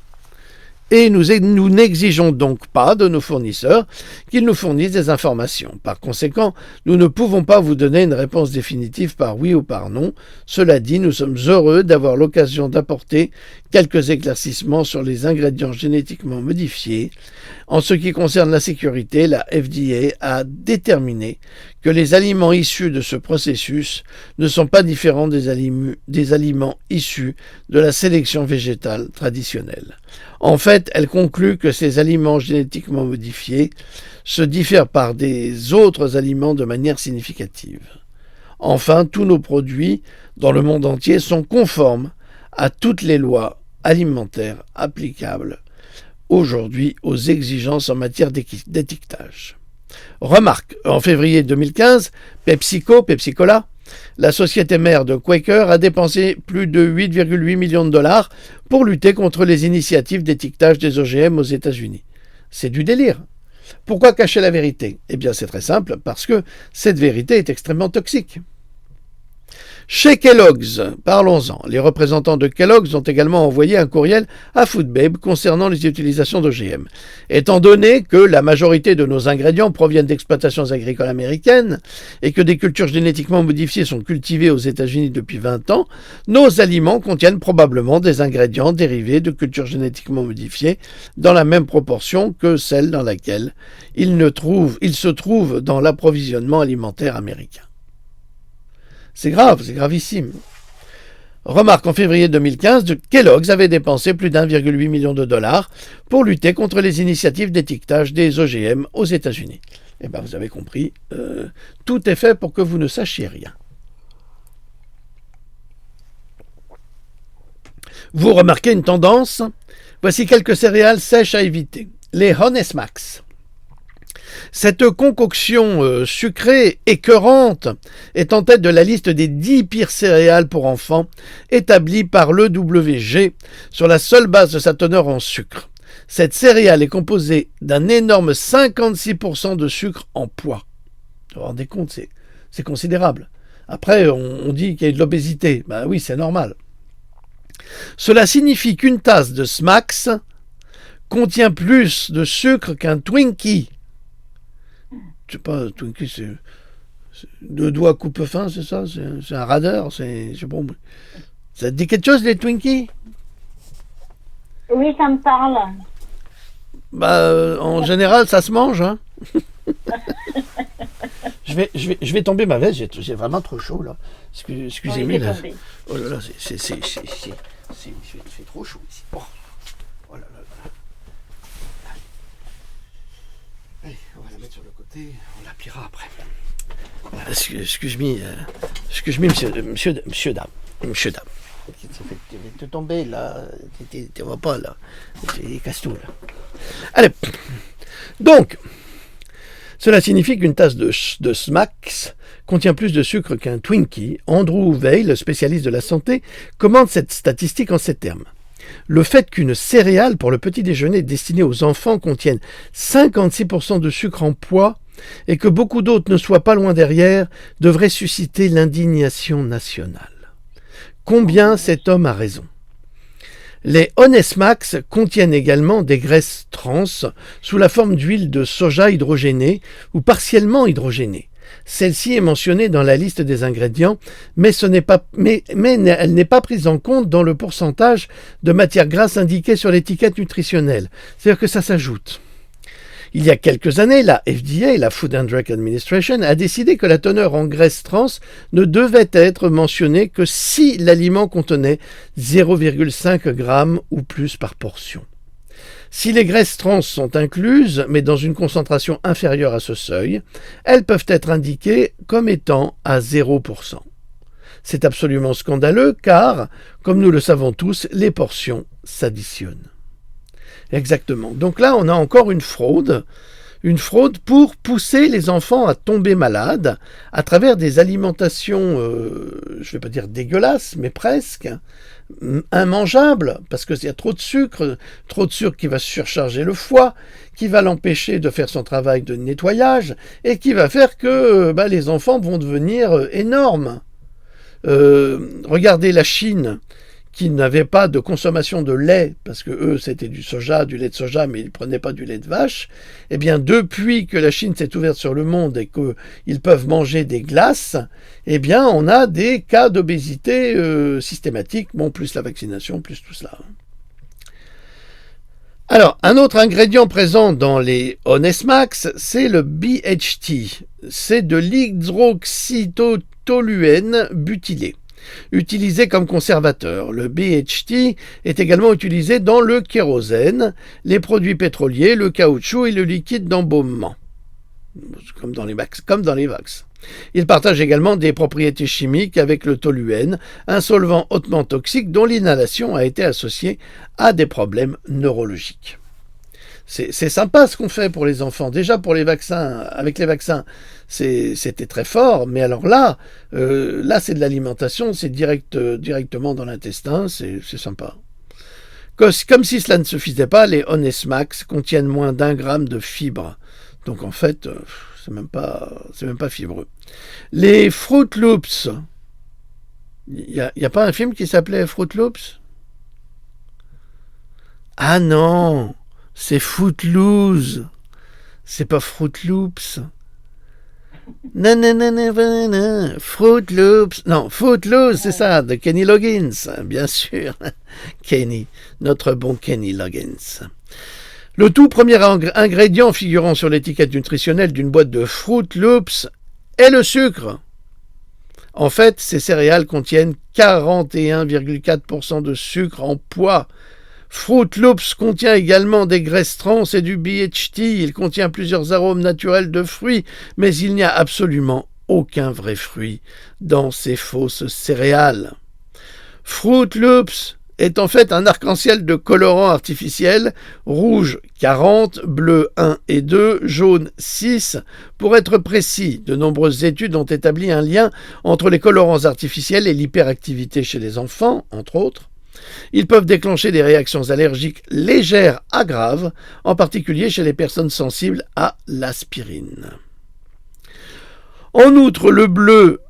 S1: Et nous n'exigeons donc pas de nos fournisseurs qu'ils nous fournissent des informations. Par conséquent, nous ne pouvons pas vous donner une réponse définitive par oui ou par non. Cela dit, nous sommes heureux d'avoir l'occasion d'apporter quelques éclaircissements sur les ingrédients génétiquement modifiés. En ce qui concerne la sécurité, la FDA a déterminé que les aliments issus de ce processus ne sont pas différents des aliments issus de la sélection végétale traditionnelle. En fait, elle conclut que ces aliments génétiquement modifiés se diffèrent par des autres aliments de manière significative. Enfin, tous nos produits dans le monde entier sont conformes à toutes les lois alimentaires applicables aujourd'hui aux exigences en matière d'étiquetage. Remarque, en février 2015, PepsiCo, la société mère de Quaker, a dépensé plus de 8,8 millions de dollars pour lutter contre les initiatives d'étiquetage des OGM aux États-Unis. C'est du délire. Pourquoi cacher la vérité? Eh bien, c'est très simple, parce que cette vérité est extrêmement toxique. Chez Kellogg's, parlons-en. Les représentants de Kellogg's ont également envoyé un courriel à Food Babe concernant les utilisations d'OGM. Étant donné que la majorité de nos ingrédients proviennent d'exploitations agricoles américaines et que des cultures génétiquement modifiées sont cultivées aux États-Unis depuis 20 ans, nos aliments contiennent probablement des ingrédients dérivés de cultures génétiquement modifiées dans la même proportion que celle dans laquelle ils se trouvent dans l'approvisionnement alimentaire américain. C'est grave, c'est gravissime. Remarque, en février 2015, Kellogg's avait dépensé plus d'1,8 million de dollars pour lutter contre les initiatives d'étiquetage des OGM aux États-Unis. Eh bien, vous avez compris, tout est fait pour que vous ne sachiez rien. Vous remarquez une tendance? Voici quelques céréales sèches à éviter. Les Honey Smacks. Cette concoction sucrée, écœurante, est en tête de la liste des 10 pires céréales pour enfants établie par l'EWG sur la seule base de sa teneur en sucre. Cette céréale est composée d'un énorme 56% de sucre en poids. Vous vous rendez compte, c'est considérable. Après, on dit qu'il y a de l'obésité. Ben oui, c'est normal. Cela signifie qu'une tasse de Smacks contient plus de sucre qu'un Twinkie. Je sais pas, Twinkie, c'est deux doigts coupe-fin, c'est ça? C'est un radar? Je sais pas. Ça te dit quelque chose, les Twinkies?
S2: Oui, ça me parle.
S1: Bah, en général, ça se mange, hein. je vais tomber ma veste, j'ai vraiment trop chaud, là. Excusez-moi,
S2: Oui,
S1: là.
S2: tombé.
S1: Oh là là, c'est trop chaud ici. Oh là là là. Allez, on va la mettre sur le côté, on l'appliera après. Excuse-moi, monsieur, dame. Tu es tombé là, tu vois pas là, casse tout là. Allez, Donc, cela signifie qu'une tasse de Smacks contient plus de sucre qu'un Twinkie. Andrew Weil, spécialiste de la santé, commente cette statistique en ces termes. Le fait qu'une céréale pour le petit déjeuner destinée aux enfants contienne 56% de sucre en poids et que beaucoup d'autres ne soient pas loin derrière devrait susciter l'indignation nationale. Combien cet homme a raison. Les Honest Max contiennent également des graisses trans sous la forme d'huile de soja hydrogénée ou partiellement hydrogénée. Celle-ci est mentionnée dans la liste des ingrédients, mais elle n'est pas prise en compte dans le pourcentage de matière grasse indiqué sur l'étiquette nutritionnelle. C'est-à-dire que ça s'ajoute. Il y a quelques années, la FDA, la Food and Drug Administration, a décidé que la teneur en graisse trans ne devait être mentionnée que si l'aliment contenait 0,5 g ou plus par portion. Si les graisses trans sont incluses, mais dans une concentration inférieure à ce seuil, elles peuvent être indiquées comme étant à 0%. C'est absolument scandaleux car, comme nous le savons tous, les portions s'additionnent. Exactement. Donc là, on a encore une fraude pour pousser les enfants à tomber malades à travers des alimentations, je ne vais pas dire dégueulasses, mais presque, immangeables, parce qu'il y a trop de sucre qui va surcharger le foie, qui va l'empêcher de faire son travail de nettoyage, et qui va faire que les enfants vont devenir énormes. Regardez la Chine, qui n'avaient pas de consommation de lait, parce que eux c'était du lait de soja, mais ils ne prenaient pas du lait de vache, eh bien depuis que la Chine s'est ouverte sur le monde et qu'ils peuvent manger des glaces, eh bien on a des cas d'obésité systématique, plus la vaccination, plus tout cela. Alors, un autre ingrédient présent dans les Honest Max, c'est le BHT. C'est de l'hydroxytoluène butylé. Utilisé comme conservateur. Le BHT est également utilisé dans le kérosène, les produits pétroliers, le caoutchouc et le liquide d'embaumement, comme dans les Vax. Il partage également des propriétés chimiques avec le toluène, un solvant hautement toxique dont l'inhalation a été associée à des problèmes neurologiques. C'est sympa ce qu'on fait pour les enfants. Déjà pour les vaccins, avec les vaccins, c'était très fort, mais alors là c'est de l'alimentation, c'est directement dans l'intestin, c'est sympa. Comme si cela ne suffisait pas, les Honest Max contiennent moins d'1 gramme de fibres. Donc en fait, c'est même pas fibreux. Les Fruit Loops, il y a pas un film qui s'appelait Fruit Loops? Ah non, c'est Footloose, c'est pas Fruit Loops. Fruit Loops. Non, Footloose, c'est ça, de Kenny Loggins, bien sûr. Kenny, notre bon Kenny Loggins. Le tout premier ingrédient figurant sur l'étiquette nutritionnelle d'une boîte de Fruit Loops est le sucre. En fait, ces céréales contiennent 41,4% de sucre en poids. Fruit Loops contient également des graisses trans et du BHT. Il contient plusieurs arômes naturels de fruits, mais il n'y a absolument aucun vrai fruit dans ces fausses céréales. Fruit Loops est en fait un arc-en-ciel de colorants artificiels, rouge 40, bleu 1 et 2, jaune 6. Pour être précis, de nombreuses études ont établi un lien entre les colorants artificiels et l'hyperactivité chez les enfants, entre autres. Ils peuvent déclencher des réactions allergiques légères à graves, en particulier chez les personnes sensibles à l'aspirine. En outre, le bleu,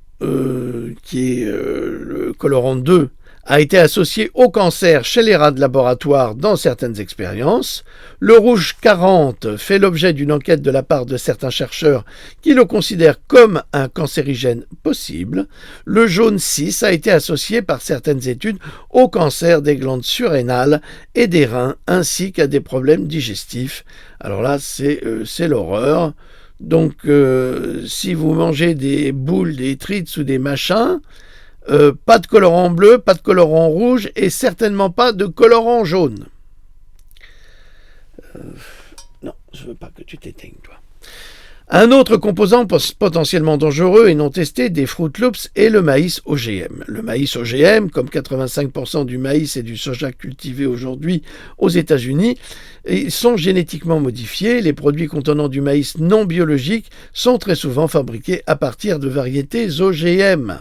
S1: qui est le colorant 2, a été associé au cancer chez les rats de laboratoire dans certaines expériences. Le rouge 40 fait l'objet d'une enquête de la part de certains chercheurs qui le considèrent comme un cancérigène possible. Le jaune 6 a été associé par certaines études au cancer des glandes surrénales et des reins, ainsi qu'à des problèmes digestifs. Alors là, c'est l'horreur. Donc, si vous mangez des boules, des treats ou des machins, pas de colorant bleu, pas de colorant rouge et certainement pas de colorant jaune. Non, je veux pas que tu t'éteignes, toi. Un autre composant potentiellement dangereux et non testé des Fruit Loops est le maïs OGM. Le maïs OGM, comme 85% du maïs et du soja cultivés aujourd'hui aux États-Unis, sont génétiquement modifiés. Les produits contenant du maïs non biologique sont très souvent fabriqués à partir de variétés OGM.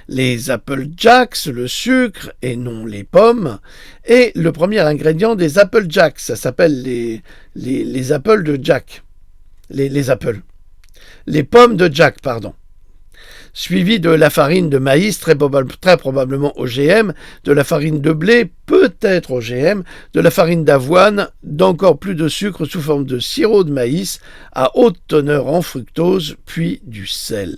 S1: Les Apple Jacks, le sucre et non les pommes, est le premier ingrédient des Apple Jacks. Ça s'appelle les Apples de Jack. Les Apples. Les pommes de Jack, pardon. Suivi de la farine de maïs, très probablement OGM, de la farine de blé, peut-être OGM, de la farine d'avoine, d'encore plus de sucre sous forme de sirop de maïs à haute teneur en fructose, puis du sel.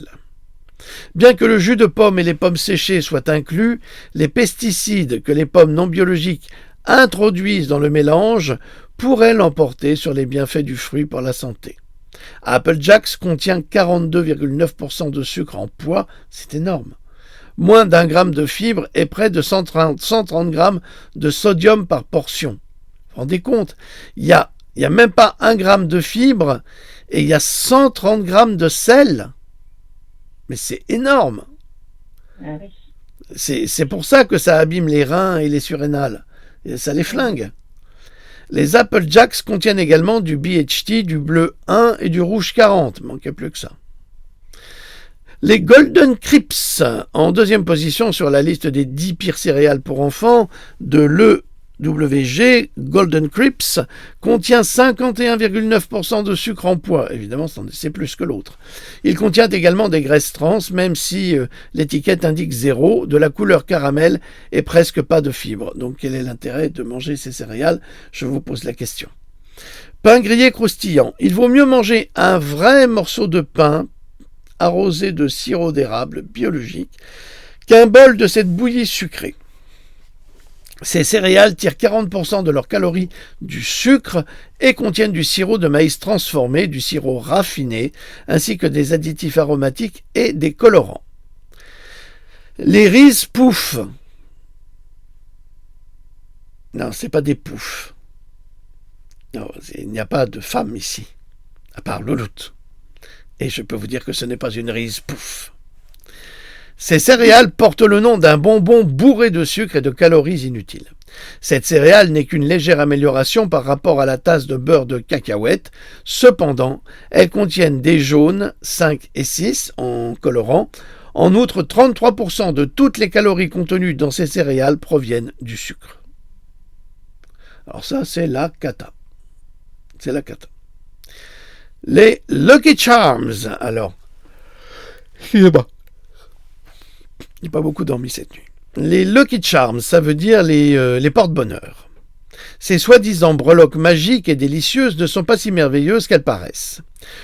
S1: Bien que le jus de pomme et les pommes séchées soient inclus, les pesticides que les pommes non biologiques introduisent dans le mélange pourraient l'emporter sur les bienfaits du fruit pour la santé. Apple Jacks contient 42,9% de sucre en poids, c'est énorme. Moins d'1 gramme de fibres et près de 130 grammes de sodium par portion. Vous vous rendez compte? Il y a même pas 1 gramme de fibres et il y a 130 grammes de sel. Mais c'est énorme.
S2: Ah oui.
S1: C'est pour ça que ça abîme les reins et les surrénales. Et ça les flingue. Les Apple Jacks contiennent également du BHT, du bleu 1 et du rouge 40. Il manquait plus que ça. Les Golden Crisps, en deuxième position sur la liste des 10 pires céréales pour enfants de l'EWG, Golden Crisps contient 51,9% de sucre en poids. Évidemment, c'est plus que l'autre. Il contient également des graisses trans, même si l'étiquette indique 0, de la couleur caramel et presque pas de fibres. Donc quel est l'intérêt de manger ces céréales? Je vous pose la question. Pain grillé croustillant. Il vaut mieux manger un vrai morceau de pain arrosé de sirop d'érable biologique qu'un bol de cette bouillie sucrée. Ces céréales tirent 40% de leurs calories du sucre et contiennent du sirop de maïs transformé, du sirop raffiné, ainsi que des additifs aromatiques et des colorants. Les Reese Puffs. Non, c'est pas des poufs. Non, il n'y a pas de femme ici, à part Louloute. Et je peux vous dire que ce n'est pas une Reese Puff. Ces céréales portent le nom d'un bonbon bourré de sucre et de calories inutiles. Cette céréale n'est qu'une légère amélioration par rapport à la tasse de beurre de cacahuète. Cependant, elles contiennent des jaunes 5 et 6 en colorant. En outre, 33% de toutes les calories contenues dans ces céréales proviennent du sucre. Alors ça, c'est la cata. C'est la cata. Les Lucky Charms, alors. J'ai pas beaucoup dormi cette nuit. Les Lucky Charms, ça veut dire les porte-bonheur. Ces soi-disant breloques magiques et délicieuses ne sont pas si merveilleuses qu'elles paraissent.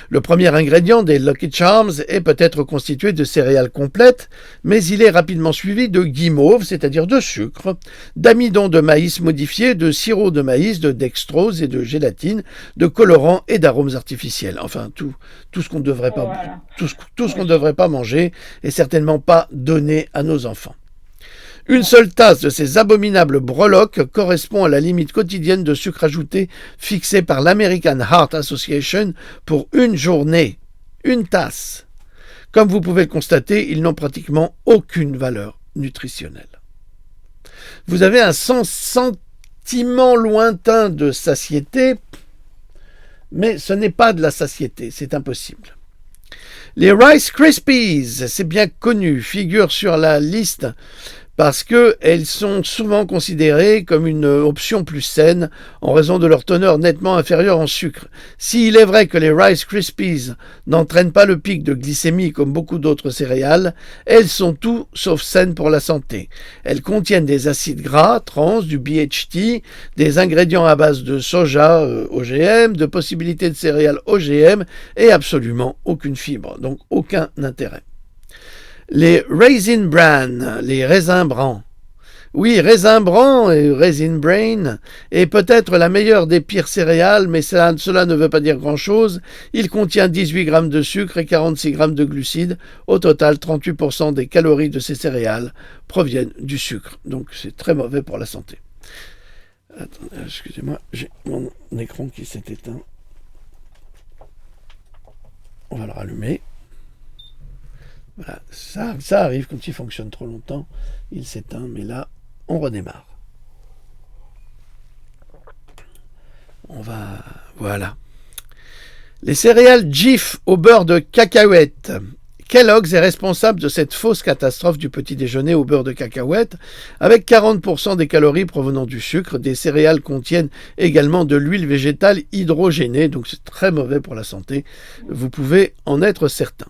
S1: Le premier ingrédient des Lucky Charms est peut-être constitué de céréales complètes, mais il est rapidement suivi de guimauve, c'est-à-dire de sucre, d'amidon de maïs modifié, de sirop de maïs, de dextrose et de gélatine, de colorants et d'arômes artificiels. Enfin, tout ce qu'on ne devrait pas,
S2: Voilà.
S1: tout ce qu'on ne devrait pas manger et certainement pas donner à nos enfants. Une seule tasse de ces abominables breloques correspond à la limite quotidienne de sucre ajouté fixée par l'American Heart Association pour une journée. Une tasse. Comme vous pouvez le constater, ils n'ont pratiquement aucune valeur nutritionnelle. Vous avez un sentiment lointain de satiété, mais ce n'est pas de la satiété, c'est impossible. Les Rice Krispies, c'est bien connu, figurent sur la liste parce qu'elles sont souvent considérées comme une option plus saine en raison de leur teneur nettement inférieure en sucre. S'il est vrai que les Rice Krispies n'entraînent pas le pic de glycémie comme beaucoup d'autres céréales, elles sont tout sauf saines pour la santé. Elles contiennent des acides gras, trans, du BHT, des ingrédients à base de soja OGM, de possibilités de céréales OGM et absolument aucune fibre, donc aucun intérêt. Les Raisin Bran, les raisins brans. Oui, raisin bran et raisin brain est peut-être la meilleure des pires céréales, mais cela ne veut pas dire grand-chose. Il contient 18 grammes de sucre et 46 grammes de glucides. Au total, 38% des calories de ces céréales proviennent du sucre. Donc c'est très mauvais pour la santé. Attendez, excusez-moi, j'ai mon écran qui s'est éteint. On va le rallumer. Voilà, ça arrive quand il fonctionne trop longtemps. Il s'éteint, mais là, on redémarre. Voilà. Les céréales Jif au beurre de cacahuète. Kellogg's est responsable de cette fausse catastrophe du petit déjeuner au beurre de cacahuète. Avec 40% des calories provenant du sucre, des céréales contiennent également de l'huile végétale hydrogénée, donc c'est très mauvais pour la santé. Vous pouvez en être certain.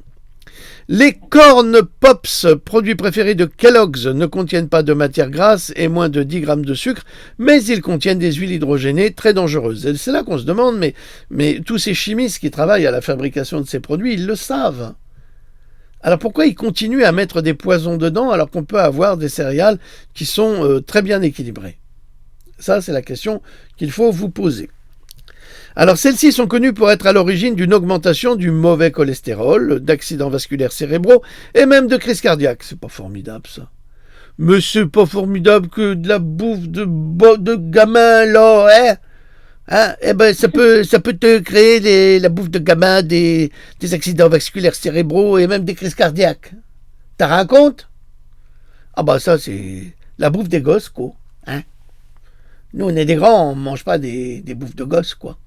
S1: Les Corn Pops, produits préférés de Kellogg's, ne contiennent pas de matière grasse et moins de 10 grammes de sucre, mais ils contiennent des huiles hydrogénées très dangereuses. Et c'est là qu'on se demande, mais tous ces chimistes qui travaillent à la fabrication de ces produits, ils le savent. Alors pourquoi ils continuent à mettre des poisons dedans alors qu'on peut avoir des céréales qui sont très bien équilibrées? Ça, c'est la question qu'il faut vous poser. Alors celles-ci sont connues pour être à l'origine d'une augmentation du mauvais cholestérol, d'accidents vasculaires cérébraux et même de crise cardiaque. C'est pas formidable ça. Mais c'est pas formidable que de la bouffe de gamin là, hein? Eh ben ça peut te créer la bouffe de gamin des accidents vasculaires cérébraux et même des crises cardiaques. T'as rien compte? Ah bah ça c'est la bouffe des gosses quoi, hein? Nous on est des grands, on mange pas des bouffes de gosses quoi.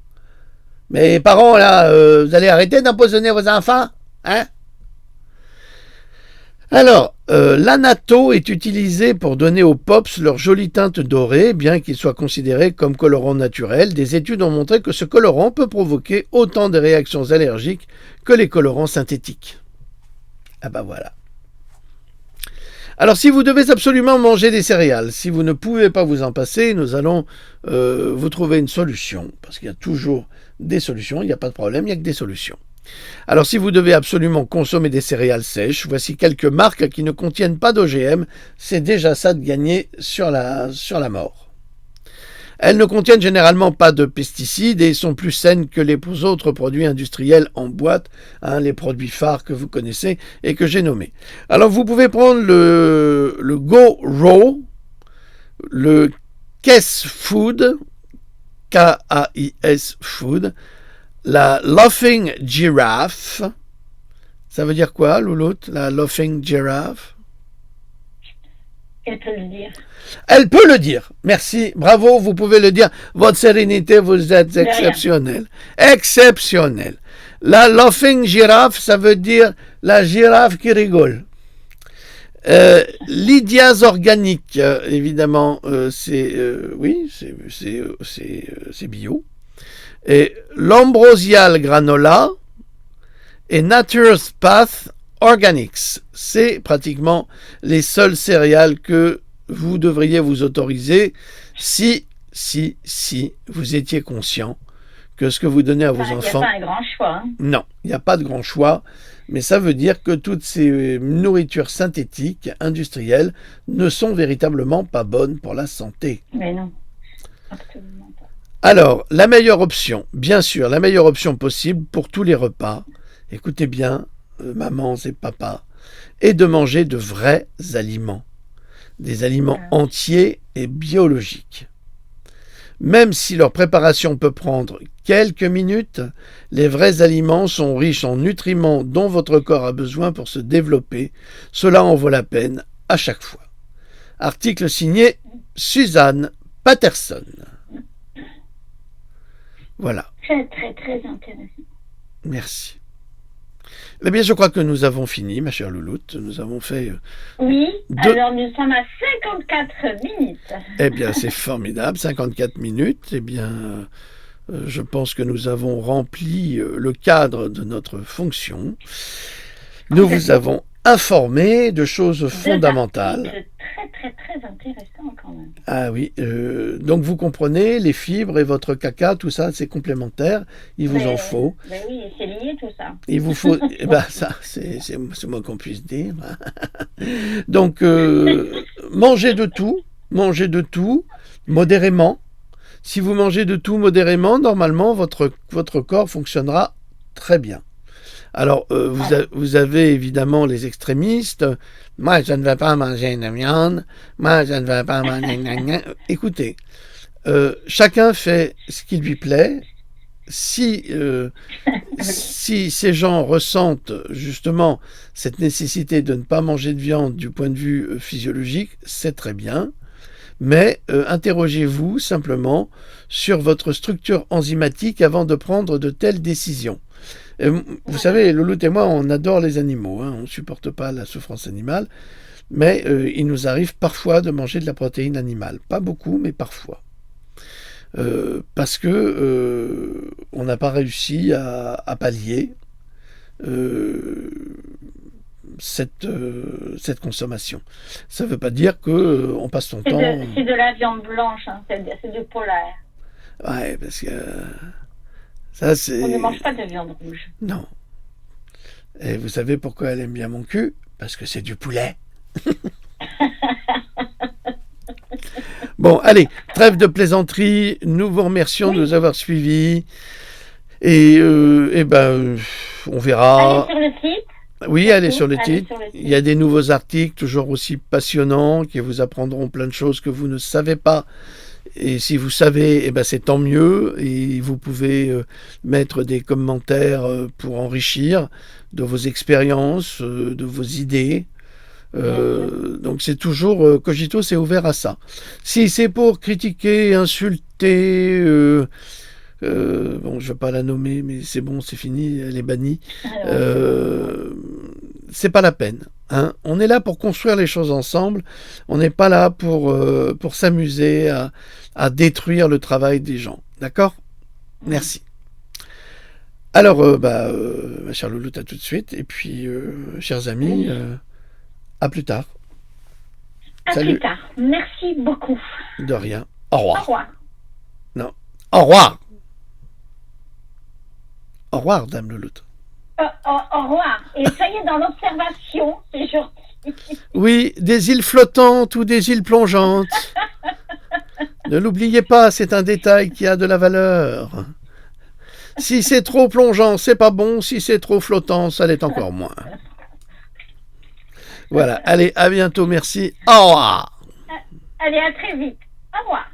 S1: Mais parents, là, vous allez arrêter d'empoisonner vos enfants, hein? Alors, l'annatto est utilisé pour donner aux pops leur jolie teinte dorée, bien qu'il soit considéré comme colorant naturel. Des études ont montré que ce colorant peut provoquer autant de réactions allergiques que les colorants synthétiques. Ah bah voilà. Alors, si vous devez absolument manger des céréales, si vous ne pouvez pas vous en passer, nous allons vous trouver une solution, parce qu'il y a toujours des solutions, il n'y a pas de problème, il n'y a que des solutions. Alors, si vous devez absolument consommer des céréales sèches, voici quelques marques qui ne contiennent pas d'OGM, c'est déjà ça de gagner sur la mort. Elles ne contiennent généralement pas de pesticides et sont plus saines que les autres produits industriels en boîte, les produits phares que vous connaissez et que j'ai nommés. Alors vous pouvez prendre le Go Raw, le Kais Food, K-A-I-S Food, la Laughing Giraffe. Ça veut dire quoi, Louloute, la Laughing Giraffe?
S2: Elle peut le dire.
S1: Elle peut le dire. Merci. Bravo, vous pouvez le dire. Votre sérénité, vous êtes exceptionnel. Exceptionnel. La Laughing Giraffe, ça veut dire la girafe qui rigole. Lydias organique, évidemment, c'est bio. Et l'Ambrosial granola et Nature's Path Organics, c'est pratiquement les seules céréales que vous devriez vous autoriser si vous étiez conscient que ce que vous donnez à vos enfants...
S2: Il n'y a pas un grand choix. Hein.
S1: Non, il n'y a pas de grand choix, mais ça veut dire que toutes ces nourritures synthétiques, industrielles, ne sont véritablement pas bonnes pour la santé.
S2: Mais non, absolument pas.
S1: Alors, la meilleure option, bien sûr, la meilleure option possible pour tous les repas, écoutez bien, mamans et papas, est de manger de vrais aliments. Des aliments entiers et biologiques. Même si leur préparation peut prendre quelques minutes, les vrais aliments sont riches en nutriments dont votre corps a besoin pour se développer. Cela en vaut la peine à chaque fois. Article signé Suzanne Patterson. Voilà.
S2: Très, très, très intéressant.
S1: Merci. Eh bien, je crois que nous avons fini, ma chère Louloute. Nous avons fait...
S2: Oui, alors nous sommes à 54 minutes.
S1: Eh bien, c'est formidable, 54 minutes. Eh bien, je pense que nous avons rempli le cadre de notre fonction. Nous vous avons informé de choses fondamentales.
S2: Très, très, très intéressant quand même.
S1: Ah oui, donc vous comprenez, les fibres et votre caca, tout ça, c'est complémentaire. Il vous en faut.
S2: Ben oui, c'est lié tout ça.
S1: Il vous faut... eh ben, ça, c'est moins qu'on puisse dire. Donc, mangez de tout, modérément. Si vous mangez de tout modérément, normalement, votre corps fonctionnera très bien. Alors, vous avez évidemment les extrémistes. Moi, je ne vais pas manger de viande. Moi, je ne vais pas manger... Écoutez, chacun fait ce qui lui plaît. si ces gens ressentent justement cette nécessité de ne pas manger de viande du point de vue physiologique, c'est très bien. Mais interrogez-vous simplement sur votre structure enzymatique avant de prendre de telles décisions. Vous savez, Louloute et moi, on adore les animaux, hein, on ne supporte pas la souffrance animale, mais il nous arrive parfois de manger de la protéine animale. Pas beaucoup, mais parfois. Parce que on n'a pas réussi à pallier cette consommation. Ça ne veut pas dire que on passe son temps.
S2: C'est de la viande blanche, hein, c'est du polaire.
S1: Ouais, parce que ça c'est.
S2: On ne mange pas de viande rouge.
S1: Non. Et vous savez pourquoi elle aime bien mon cul? Parce que c'est du poulet. Bon, allez, trêve de plaisanterie. Nous vous remercions de nous avoir suivis. Et on verra.
S2: Allez sur le site.
S1: Oui, allez sur le site. Il y a des nouveaux articles, toujours aussi passionnants, qui vous apprendront plein de choses que vous ne savez pas. Et si vous savez, c'est tant mieux. Et vous pouvez mettre des commentaires pour enrichir de vos expériences, de vos idées. Donc c'est toujours Cogito, c'est ouvert à ça. Si c'est pour critiquer, insulter, bon, je vais pas la nommer, mais c'est bon, c'est fini, elle est bannie. C'est pas la peine. Hein. On est là pour construire les choses ensemble. On n'est pas là pour s'amuser à détruire le travail des gens. D'accord? Merci. Alors, ma chère Louloute, à tout de suite. Et puis, chers amis, à plus tard.
S2: À
S1: Salut.
S2: plus tard. Merci beaucoup.
S1: De rien. Au revoir.
S2: Au revoir.
S1: Non. Au revoir. Au revoir, Dame Louloute.
S2: Au revoir. Et soyez dans l'observation, c'est gentil.
S1: Oui, des îles flottantes ou des îles plongeantes. Ne l'oubliez pas, c'est un détail qui a de la valeur. Si c'est trop plongeant, c'est pas bon. Si c'est trop flottant, ça l'est encore moins. Voilà, allez, à bientôt, merci. Au revoir.
S2: Allez, à très vite. Au revoir.